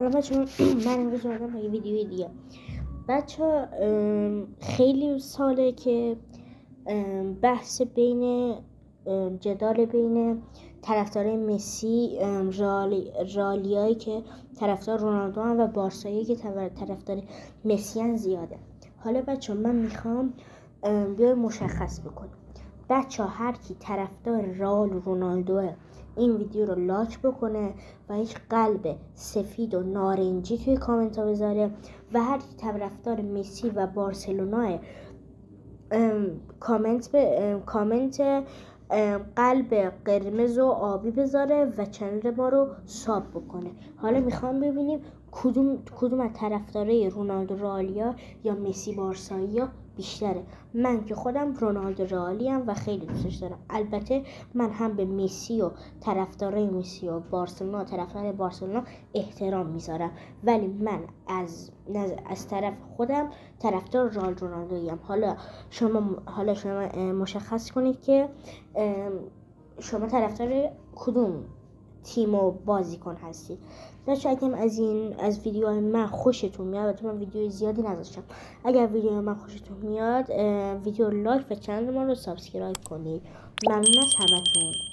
حالا بچه من امروز اومدم با یه ویدیوی دیگه. بچه خیلی ساله که بحث بین جدال بین طرفدار مسی، رالیایی که طرفدار رونالدو هم و بارسایی که طرفدار مسی هم زیاده. حالا بچه من میخوام بیای مشخص بکنم. بچه هر کی طرفدار رئال و رونالدوه این ویدیو رو لایک بکنه و یک قلب سفید و نارنجی توی کامنت ها بذاره و هر کی طرفدار مسی و بارسلونا کامنت قلب قرمز و آبی بذاره و چنل ما رو ساب بکنه. حالا میخوام ببینیم کدوم از طرفدارای رونالدو رئالیا یا مسی بارسایی بیشتره. من که خودم رونالدو رئالی ام و خیلی دوستش دارم. البته من هم به مسی و طرفدارای مسی و بارسلونا طرفدار بارسلونا احترام میذارم، ولی من از طرف خودم طرفدار رونالدویم. حالا شما مشخص کنید که شما طرفدار کدوم تیم و بازیکن هستید. بچه اگه از ویدیوهای من خوشتون میاد، البته من ویدیو زیادی نذاشتم، اگر ویدیو من خوشتون میاد ویدیو لایک و چنل ما رو سابسکرایب کنید. ممنون از همتون.